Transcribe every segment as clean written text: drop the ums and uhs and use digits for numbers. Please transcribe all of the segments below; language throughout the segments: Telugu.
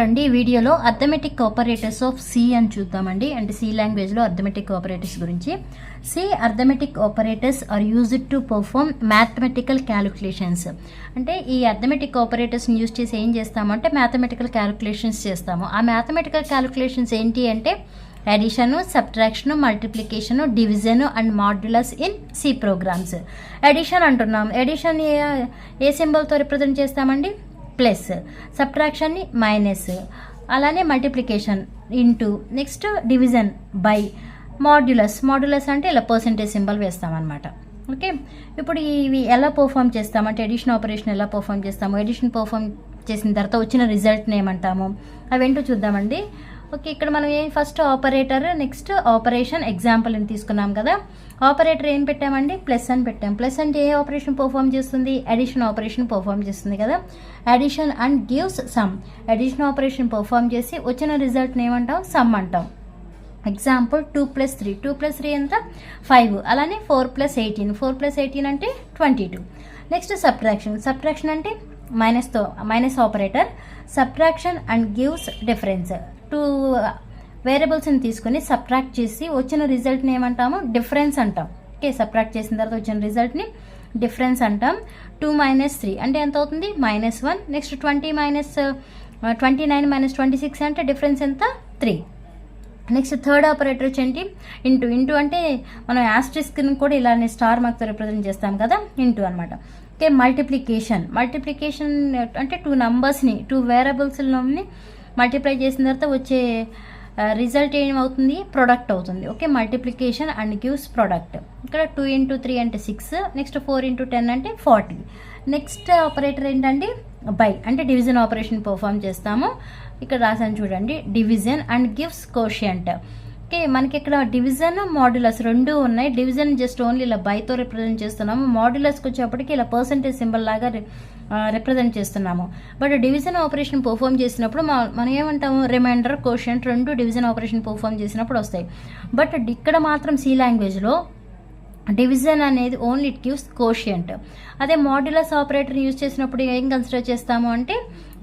అండి ఈ వీడియోలో అర్థమెటిక్ ఆపరేటర్స్ ఆఫ్ సి అని చూద్దామండి. అంటే సి లాంగ్వేజ్లో అర్థమెటిక్ ఆపరేటర్స్ గురించి. C arithmetic operators are used to perform mathematical calculations. అంటే ఈ అర్థమెటిక్ ఆపరేటర్స్ని యూజ్ చేసి ఏం చేస్తామంటే మ్యాథమెటికల్ క్యాలిక్యులేషన్స్ చేస్తాము. ఆ మ్యాథమెటికల్ క్యాలిక్యులేషన్స్ ఏంటి అంటే addition, subtraction, multiplication, division and modulus in C programs. Addition అంటున్నాం. అడిషన్ ఏ సింబల్తో రిప్రజెంట్ చేస్తామండి? ప్లస్. సబ్ట్రాక్షన్ని మైనస్, అలానే multiplication into, next division by, modulus అంటే ఇలా పర్సెంటేజ్ సింబల్ వేస్తామన్నమాట. ఓకే, ఇప్పుడు ఇవి ఎలా పర్ఫామ్ చేస్తామంటే అడిషన్ ఆపరేషన్ ఎలా పర్ఫామ్ చేస్తాము, అడిషన్ పర్ఫామ్ చేసిన తర్వాత వచ్చిన రిజల్ట్ని ఏమంటాము అవేంటో చూద్దామండి. ఓకే, ఇక్కడ మనం first operator, next operation example అని తీసుకున్నాం కదా. ఆపరేటర్ ఏం పెట్టామండి? ప్లస్ అని పెట్టాం. ప్లస్ అంటే ఏ ఆపరేషన్ పర్ఫామ్ చేస్తుంది? అడిషన్ ఆపరేషన్ పర్ఫామ్ చేస్తుంది కదా. Addition and gives some. Addition operation perform చేసి వచ్చిన రిజల్ట్ని ఏమంటాం? సమ్ అంటాం. ఎగ్జాంపుల్ 2 + 3. 2 + 3 ఎంత? 5. అలానే 4 + 18. 4 + 18 అంటే 22. నెక్స్ట్ సబ్ట్రాక్షన్ అంటే minus operator. Subtraction and gives difference. 2 వేరియబుల్స్ని తీసుకుని సబ్ట్రాక్ట్ చేసి వచ్చిన రిజల్ట్ని ఏమంటాము? డిఫరెన్స్ అంటాం. ఓకే, సబ్ట్రాక్ట్ చేసిన తర్వాత వచ్చిన రిజల్ట్ని డిఫరెన్స్ అంటాం. 2 - 3 అంటే ఎంత అవుతుంది? -1. నెక్స్ట్ 29 - 26 అంటే డిఫరెన్స్ ఎంత? 3. నెక్స్ట్ థర్డ్ ఆపరేటర్ వచ్చేంటి? ఇంటూ అంటే మనం యాస్ట్రిస్క్ని కూడా ఇలానే స్టార్ మార్క్తో రిప్రజెంట్ చేస్తాం కదా, ఇంటూ అనమాట. ఓకే, మల్టిప్లికేషన్ అంటే 2 నంబర్స్ని 2 వేరియబుల్స్లోని మల్టిప్లై చేసిన తర్వాత వచ్చే రిజల్ట్ ఏమవుతుంది? ప్రొడక్ట్ అవుతుంది. Okay, multiplication and gives product. ఇక్కడ 2 × 3 అంటే 6. నెక్స్ట్ 4 × 10 అంటే 40. నెక్స్ట్ ఆపరేటర్ ఏంటంటే బై, అంటే డివిజన్ ఆపరేషన్ పర్ఫామ్ చేస్తాము. ఇక్కడ రాసాను చూడండి, division and gives quotient. Okay, మనకి ఇక్కడ డివిజన్, మాడ్యులస్ రెండు ఉన్నాయి. డివిజన్ జస్ట్ ఓన్లీ ఇలా బైతో రిప్రజెంట్ చేస్తున్నాము. మాడ్యులస్కి వచ్చేప్పటికి ఇలా పర్సెంటేజ్ సింబల్ లాగా రిప్రజెంట్ చేస్తున్నాము. బట్ డివిజన్ ఆపరేషన్ పర్ఫామ్ చేసినప్పుడు మనం ఏమంటాము? రిమైండర్, కోషియంట్ రెండు డివిజన్ ఆపరేషన్ పర్ఫామ్ చేసినప్పుడు వస్తాయి. బట్ ఇక్కడ మాత్రం సి లాంగ్వేజ్లో డివిజన్ అనేది ఓన్లీ ఇట్ గివ్స్ కోషియంట్. అదే మాడ్యులస్ ఆపరేటర్ యూజ్ చేసినప్పుడు ఏం కన్సిడర్ చేస్తాము అంటే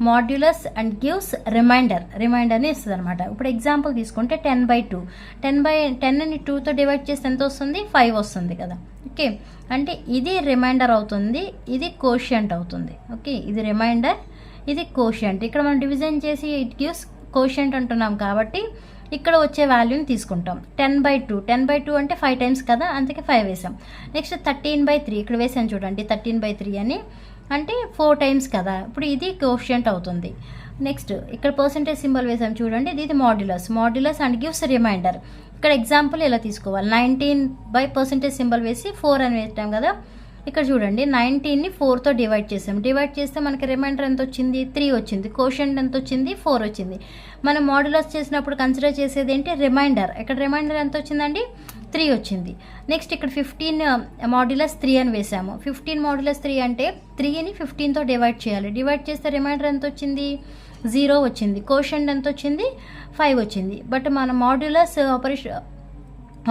మాడ్యులస్ అండ్ గివ్స్ రిమైండర్ని ఇస్తుంది అనమాట. ఇప్పుడు ఎగ్జాంపుల్ తీసుకుంటే 10/2. 10ని 2తో డివైడ్ చేస్తే ఎంత వస్తుంది? 5 వస్తుంది కదా. ఓకే, అంటే ఇది రిమైండర్ అవుతుంది, ఇది కోషియంట్ అవుతుంది. ఓకే, ఇది రిమైండర్, ఇది కోషియంట్. ఇక్కడ మనం డివిజన్ చేసి ఇట్ గివ్స్ కోషియంట్ అంటున్నాం కాబట్టి ఇక్కడ వచ్చే వాల్యూని తీసుకుంటాం. 10/2 అంటే 5 టైమ్స్ కదా, అందుకే 5 వేసాం. నెక్స్ట్ 13/3 ఇక్కడ వేసాను చూడండి, 13/3 అని అంటే 4 టైమ్స్ కదా. ఇప్పుడు ఇది కోషియంట్ అవుతుంది. నెక్స్ట్ ఇక్కడ పర్సెంటేజ్ సింబల్ వేసాం చూడండి, ఇది మాడ్యులస్ అండ్ గివ్స్ రిమైండర్. ఇక్కడ ఎగ్జాంపుల్ ఇలా తీసుకోవాలి. 19/పర్సెంటేజ్ సింబల్ వేసి 4 అని వేస్తాం కదా. ఇక్కడ చూడండి, 19ని 4తో డివైడ్ చేసాం. డివైడ్ చేస్తే మనకి రిమైండర్ ఎంత వచ్చింది? 3 వచ్చింది. కోషియంట్ ఎంత వచ్చింది? 4 వచ్చింది. మనం మాడ్యులస్ చేసినప్పుడు కన్సిడర్ చేసేది ఏంటి? రిమైండర్. ఇక్కడ రిమైండర్ ఎంత వచ్చిందండి? 3 వచ్చింది. నెక్స్ట్ ఇక్కడ 15 - 3 అని వేసాము. 15 - 3 అంటే 3ని 15తో డివైడ్ చేయాలి. డివైడ్ చేస్తే రిమైండర్ ఎంత వచ్చింది? 0 వచ్చింది. కోషియంట్ ఎంత వచ్చింది? 5 వచ్చింది. బట్ మన మాడ్యులస్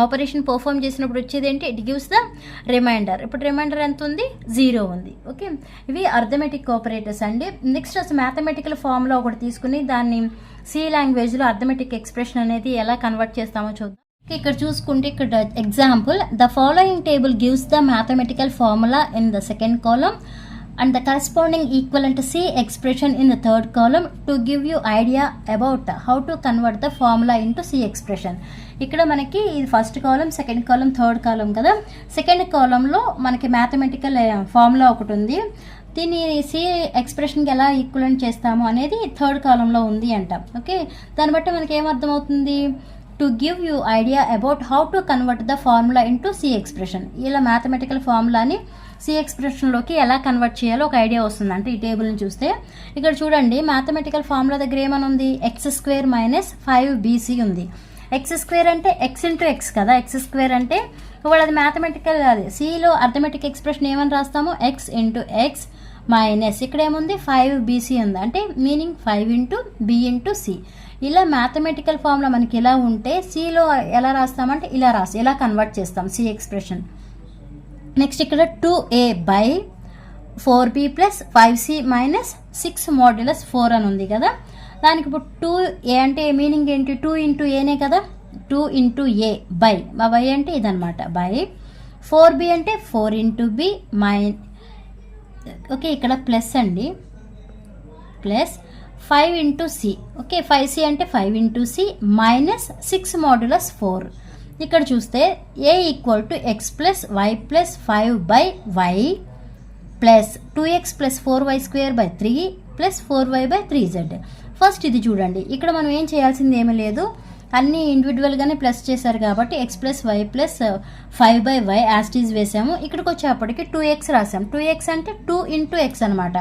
ఆపరేషన్ పర్ఫామ్ చేసినప్పుడు వచ్చేది ఏంటి? It gives the remainder. ఇప్పుడు రిమైండర్ ఎంత ఉంది? 0 ఉంది. ఓకే, ఇవి అర్థమెటిక్ ఆపరేటర్స్ అండి. నెక్స్ట్ అసలు మ్యాథమెటికల్ ఫార్ములా ఒకటి తీసుకుని దాన్ని సి లాంగ్వేజ్లో అర్థమెటిక్ ఎక్స్ప్రెషన్ అనేది ఎలా కన్వర్ట్ చేస్తామో చూద్దాం. ఇక్కడ చూసుకుంటే ఇక్కడ example, the following table gives the mathematical formula in the second column and the corresponding equivalent C expression in the third column to give you idea about how to convert the formula into C expression. ఇక్కడ మనకి ఇది ఫస్ట్ కాలం, సెకండ్ కాలం, థర్డ్ కాలం కదా. సెకండ్ కాలంలో మనకి మ్యాథమెటికల్ ఫార్ములా ఒకటి ఉంది. దీన్ని సి ఎక్స్ప్రెషన్కి ఎలా ఈక్వలెంట్ చేస్తాము అనేది థర్డ్ కాలంలో ఉంది అంట. ఓకే, దాన్ని బట్టి మనకి ఏమర్థమవుతుంది? To give you idea about how to convert the formula into C expression. ఇలా మ్యాథమెటికల్ ఫార్ములాని సి ఎక్స్ప్రెషన్లోకి ఎలా కన్వర్ట్ చేయాలో ఒక ఐడియా వస్తుంది. అంటే ఈ టేబుల్ని చూస్తే ఇక్కడ చూడండి, మ్యాథమెటికల్ ఫార్ములా దగ్గర ఏమని ఉంది? x² - 5bc ఉంది. x² అంటే x × x కదా. x² అంటే ఇప్పుడు అది మ్యాథమెటికల్ అది సిలో అర్థమెటిక్ ఎక్స్ప్రెషన్ ఏమని రాస్తాము? x × x మైనస్ ఇక్కడ ఏముంది? 5bc ఉంది. అంటే మీనింగ్ 5 × b × c. ఇలా మ్యాథమెటికల్ ఫార్ములా మనకి ఇలా ఉంటే సిలో ఎలా రాస్తామంటే ఇలా కన్వర్ట్ చేస్తాం సి ఎక్స్ప్రెషన్. నెక్స్ట్ ఇక్కడ 2a/4b + 5c - 6 మాడ్యులస్ 4 అని ఉంది కదా. దానికి ఇప్పుడు 2a అంటే మీనింగ్ ఏంటి, 2 ఇంటూ ఏనే కదా, 2 ఇంటూ ఏ బై, మా బై అంటే ఇదనమాట బై 4b అంటే 4 ఇంటూ బి ఓకే ఇక్కడ ప్లస్ అండి, plus 5 into C, okay 5c అంటే 5 ఇంటూ సి మైనస్ 6 మోడ్యులస్ 4. ఇక్కడ చూస్తే a equal to x plus why plus 5 by y plus 2x plus 4y square by 3 plus 4y by 3z. First ఇది చూడండి, ఇక్కడ మనం ఏం చేయాల్సింది ఏమీ లేదు, అన్నీ ఇండివిజువల్గానే ప్లస్ చేశారు కాబట్టి x plus why plus 5 by y as it is వేసాము. ఇక్కడికి వచ్చేప్పటికి 2x రాసాం, 2x అంటే 2 ఇంటూ ఎక్స్ అనమాట,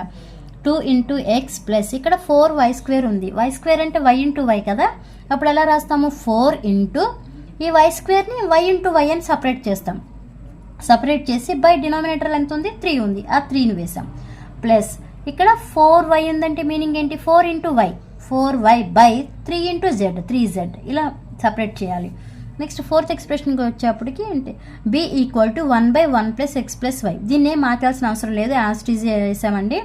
2 ఇంటూ ఎక్స్ ప్లస్ ఇక్కడ 4y స్క్వేర్ ఉంది, y స్క్వేర్ అంటే y ఇంటూ వై కదా, అప్పుడు ఎలా రాస్తాము 4 ఇంటూ ఈ y స్క్వేర్ని y ఇంటూ వై అని సపరేట్ చేస్తాం, సపరేట్ చేసి బై డినామినేటర్ ఎంత ఉంది 3 ఉంది, ఆ 3ని వేసాం ప్లస్ ఇక్కడ 4y ఉందంటే మీనింగ్ ఏంటి 4 into Y 4y by 3 into Z 3z, ఇలా సపరేట్ చేయాలి. నెక్స్ట్ ఫోర్త్ ఎక్స్ప్రెషన్కి వచ్చేప్పటికి అంటే b equal to 1/1 plus X plus Y, దీన్ని మార్చాల్సిన అవసరం లేదు, యాస్టీజ్ వేసామండి.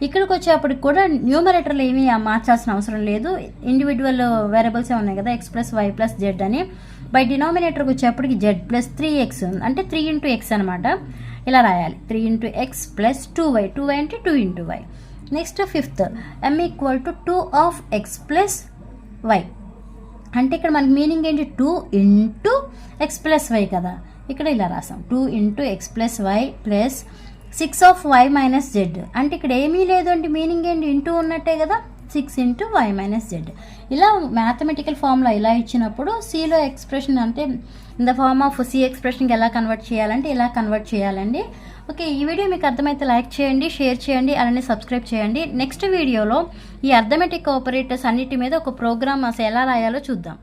ఇక్కడికి వచ్చేప్పటికి కూడా న్యూమరేటర్లు ఏమీ మార్చాల్సిన అవసరం లేదు, ఇండివిజువల్ వేరియబుల్సే ఉన్నాయి కదా X plus why plus Z అని. బై డినామినేటర్కి వచ్చేప్పటికి జెడ్ ప్లస్ 3x అంటే 3 ఇంటూ ఎక్స్ అనమాట, ఇలా రాయాలి 3 into X plus 2y, 2y అంటే 2 into Y. Next fifth m equal to 2 of X plus Y, అంటే ఇక్కడ మనకి మీనింగ్ ఏంటి 2 ఇంటూ ఎక్స్ ప్లస్ వై కదా, ఇక్కడ ఇలా రాసాం 2 into X plus why plus 6 of Y minus Z, అంటే ఇక్కడ ఏమీ లేదు అంటే మీనింగ్ ఏంటి ఇంటూ ఉన్నట్టే కదా 6 ఇంటూ వై మైనస్ జెడ్. ఇలా మ్యాథమెటికల్ ఫార్ములా ఇలా ఇచ్చినప్పుడు సిలో ఎక్స్ప్రెషన్ అంటే in the form of C ఎక్స్ప్రెషన్కి ఎలా కన్వర్ట్ చేయాలంటే ఇలా కన్వర్ట్ చేయాలండి. ఓకే, ఈ వీడియో మీకు అర్థమైతే లైక్ చేయండి, షేర్ చేయండి, అలానే సబ్స్క్రైబ్ చేయండి. నెక్స్ట్ వీడియోలో ఈ అర్థమెటిక్ ఆపరేటర్స్ అన్నిటి మీద ఒక ప్రోగ్రామ్ అసలు ఎలా రాయాలో చూద్దాం.